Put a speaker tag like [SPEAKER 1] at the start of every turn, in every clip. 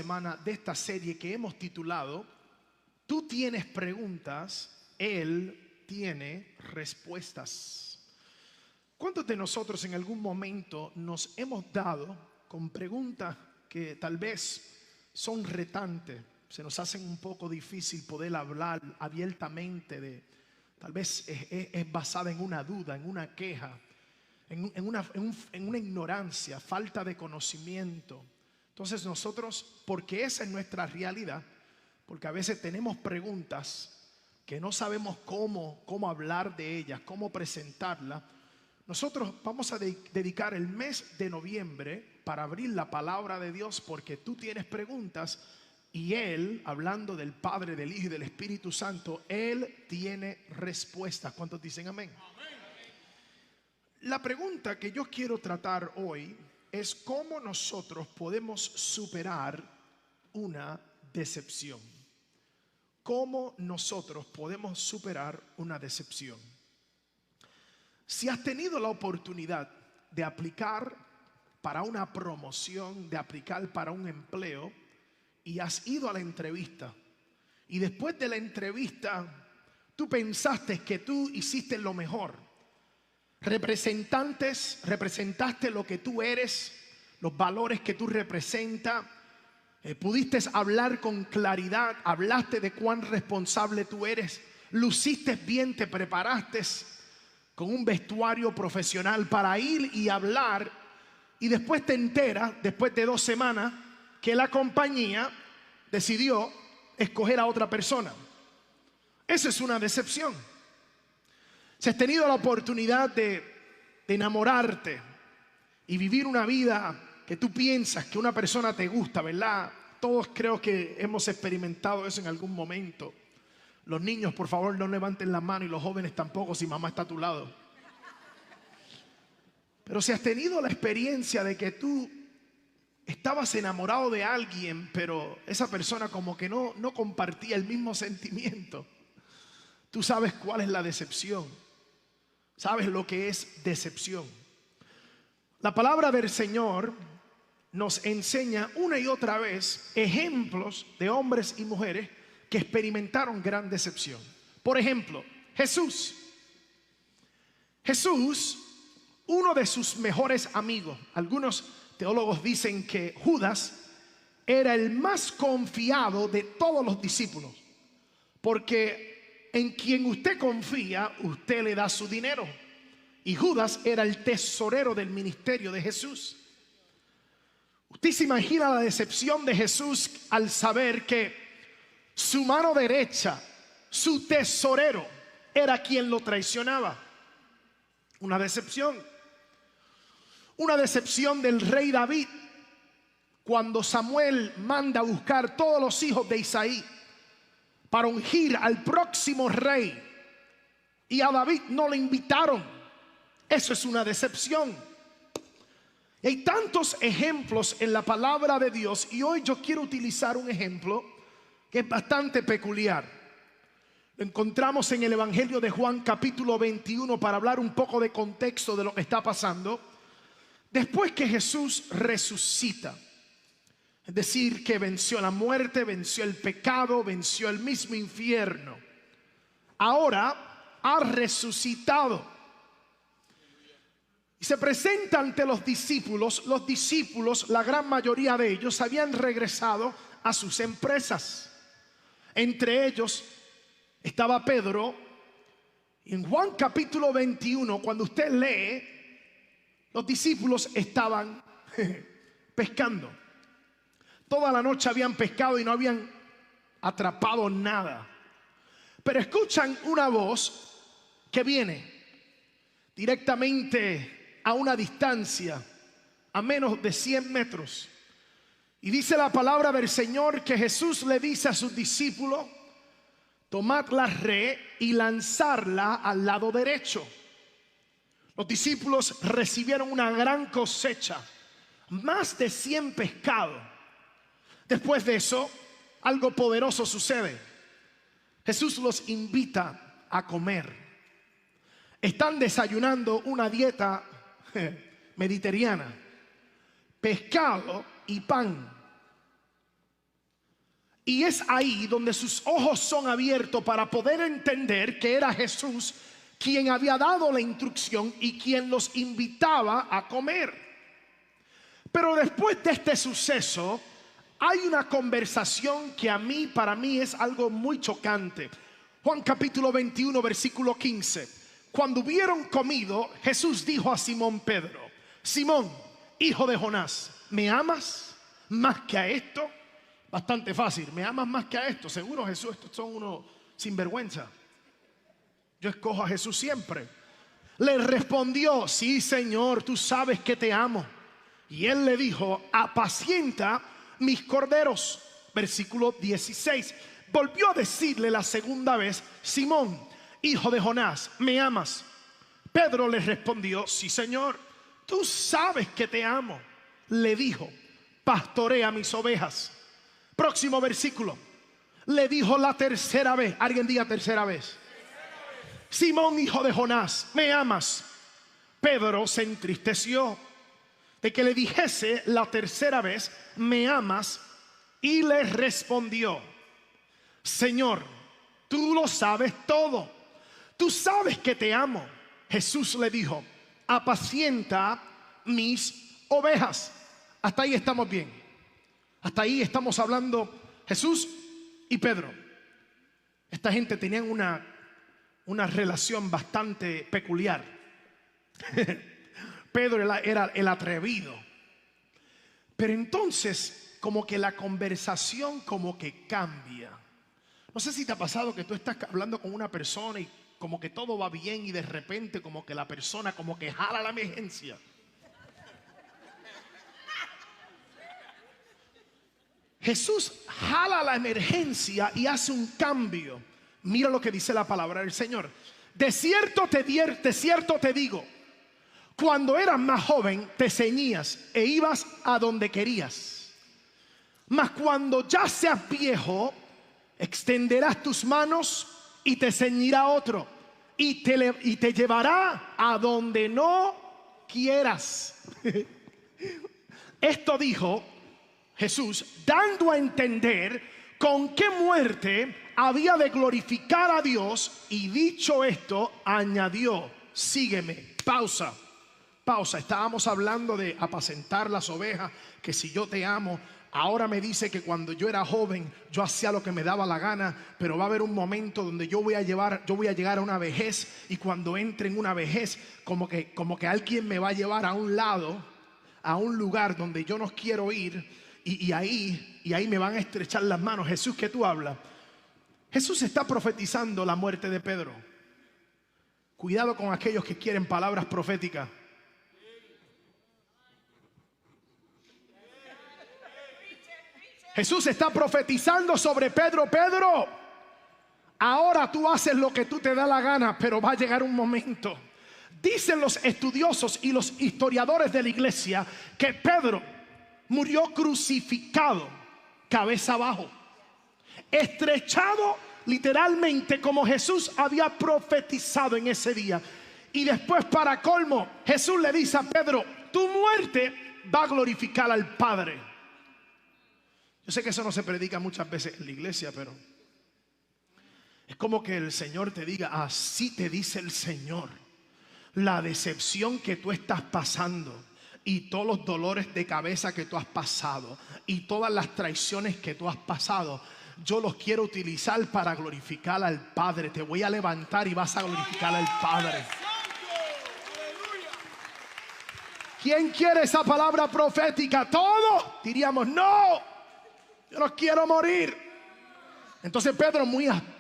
[SPEAKER 1] semana de esta serie que hemos titulado Tú tienes preguntas, Él tiene respuestas. ¿Cuántos de nosotros en algún momento nos hemos dado con preguntas que tal vez son retantes? Se nos hacen un poco difícil poder hablar abiertamente de, tal vez es basada en una duda, en una queja, en una ignorancia, falta de conocimiento. Entonces nosotros, porque esa es nuestra realidad, porque a veces tenemos preguntas que no sabemos cómo hablar de ellas, cómo presentarlas, nosotros vamos a dedicar el mes de noviembre para abrir la palabra de Dios, porque tú tienes preguntas y Él, hablando del Padre, del Hijo y del Espíritu Santo, Él tiene respuestas. ¿Cuántos dicen amén? La pregunta que yo quiero tratar hoy es cómo nosotros podemos superar una decepción. ¿Cómo nosotros podemos superar una decepción? Si has tenido la oportunidad de aplicar para una promoción, de aplicar para un empleo y has ido a la entrevista y después de la entrevista tú pensaste que tú hiciste lo mejor, representaste lo que tú eres, los valores que tú representas, pudiste hablar con claridad, hablaste de cuán responsable tú eres, luciste bien, te preparaste con un vestuario profesional para ir y hablar, y después te enteras, después de 2 semanas, que la compañía decidió escoger a otra persona. Esa es una decepción. Si has tenido la oportunidad de enamorarte y vivir una vida que tú piensas que una persona te gusta, ¿verdad? Todos creo que hemos experimentado eso en algún momento. Los niños, por favor, no levanten la mano, y los jóvenes tampoco si mamá está a tu lado. Pero si has tenido la experiencia de que tú estabas enamorado de alguien, pero esa persona como que no compartía el mismo sentimiento, tú sabes cuál es la decepción. Sabes lo que es decepción. La palabra del Señor nos enseña una y otra vez ejemplos de hombres y mujeres que experimentaron gran decepción. Por ejemplo, Jesús, uno de sus mejores amigos. Algunos teólogos dicen que Judas era el más confiado de todos los discípulos, porque en quien usted confía, usted le da su dinero. Y Judas era el tesorero del ministerio de Jesús. Usted se imagina la decepción de Jesús al saber que su mano derecha, su tesorero, era quien lo traicionaba. Una decepción. Una decepción del rey David, cuando Samuel manda a buscar todos los hijos de Isaí para ungir al próximo rey, y a David no le invitaron. Eso es una decepción. Y hay tantos ejemplos en la palabra de Dios, y hoy yo quiero utilizar un ejemplo que es bastante peculiar. Lo encontramos en el Evangelio de Juan capítulo 21 para hablar un poco de contexto de lo que está pasando. Después que Jesús resucita, es decir, que venció la muerte, venció el pecado, venció el mismo infierno, ahora ha resucitado y se presenta ante los discípulos. Los discípulos, la gran mayoría de ellos, habían regresado a sus empresas. Entre ellos estaba Pedro. Y en Juan capítulo 21, cuando usted lee, los discípulos estaban pescando. Toda la noche habían pescado y no habían atrapado nada. Pero escuchan una voz que viene directamente a una distancia, a menos de 100 metros. Y dice la palabra del Señor que Jesús le dice a sus discípulos: tomad la red y lanzarla al lado derecho. Los discípulos recibieron una gran cosecha, más de 100 pescados. Después de eso, algo poderoso sucede. Jesús los invita a comer. Están desayunando una dieta mediterránea: pescado y pan. Y es ahí donde sus ojos son abiertos para poder entender que era Jesús quien había dado la instrucción y quien los invitaba a comer. Pero después de este suceso hay una conversación que para mí es algo muy chocante. Juan capítulo 21 versículo 15. Cuando hubieron comido, Jesús dijo a Simón Pedro: Simón, hijo de Jonás, ¿me amas más que a esto? Bastante fácil, ¿me amas más que a esto? Seguro, Jesús, estos son unos sinvergüenza. Yo escojo a Jesús siempre. Le respondió: sí, Señor, tú sabes que te amo. Y él le dijo: apacienta mis corderos. Versículo 16. Volvió a decirle la segunda vez: Simón, hijo de Jonás, ¿me amas? Pedro le respondió: sí, Señor, tú sabes que te amo. Le dijo: pastorea mis ovejas. Próximo versículo. Le dijo la tercera vez. Alguien diga tercera vez. Simón, hijo de Jonás, ¿me amas? Pedro se entristeció de que le dijese la tercera vez: ¿me amas? Y le respondió: Señor, tú lo sabes todo. Tú sabes que te amo. Jesús le dijo: apacienta mis ovejas. Hasta ahí estamos bien. Hasta ahí estamos hablando Jesús y Pedro. Esta gente tenían una relación bastante peculiar. Pedro era el atrevido. Pero entonces como que la conversación como que cambia. No sé si te ha pasado que tú estás hablando con una persona y como que todo va bien y de repente como que la persona como que jala la emergencia. Jesús jala la emergencia y hace un cambio. Mira lo que dice la palabra del Señor. De cierto te digo, cuando eras más joven te ceñías e ibas a donde querías. Mas cuando ya seas viejo, extenderás tus manos y te ceñirá otro y te llevará a donde no quieras. Esto dijo Jesús, dando a entender con qué muerte había de glorificar a Dios. Y dicho esto, añadió: sígueme. Pausa. Estábamos hablando de apacentar las ovejas, que si yo te amo. Ahora me dice que cuando yo era joven yo hacía lo que me daba la gana, pero va a haber un momento donde yo voy a llegar a una vejez, y cuando entre en una vejez como que alguien me va a llevar a un lado, a un lugar donde yo no quiero ir, y ahí me van a estrechar las manos. Jesús, ¿qué tú hablas? Jesús está profetizando la muerte de Pedro. Cuidado con aquellos que quieren palabras proféticas. Jesús está profetizando sobre Pedro. Pedro, ahora tú haces lo que tú te da la gana, pero va a llegar un momento. Dicen los estudiosos y los historiadores de la iglesia que Pedro murió crucificado, cabeza abajo, estrechado literalmente como Jesús había profetizado en ese día. Y después, para colmo, Jesús le dice a Pedro: tu muerte va a glorificar al Padre. Yo sé que eso no se predica muchas veces en la iglesia, pero es como que el Señor te diga: así te dice el Señor, la decepción que tú estás pasando y todos los dolores de cabeza que tú has pasado y todas las traiciones que tú has pasado, yo los quiero utilizar para glorificar al Padre. Te voy a levantar y vas a glorificar al Padre. ¿Quién quiere esa palabra profética? Todos diríamos: no, yo no quiero morir. Entonces Pedro,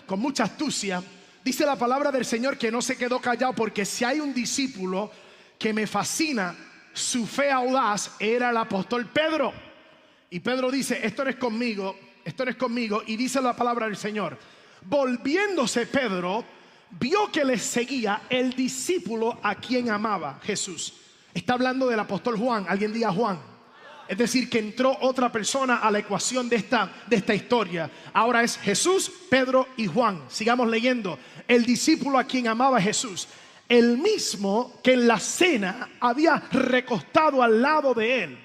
[SPEAKER 1] con mucha astucia, dice la palabra del Señor que no se quedó callado, porque si hay un discípulo que me fascina su fe audaz, era el apóstol Pedro. Y Pedro dice: esto no es conmigo, esto no es conmigo. Y dice la palabra del Señor: volviéndose Pedro, vio que le seguía el discípulo a quien amaba, Jesús. Está hablando del apóstol Juan. Alguien diga Juan. Es decir, que entró otra persona a la ecuación de esta historia. Ahora es Jesús, Pedro y Juan. Sigamos leyendo. El discípulo a quien amaba Jesús, el mismo que en la cena había recostado al lado de él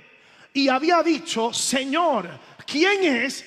[SPEAKER 1] y había dicho: Señor, ¿quién es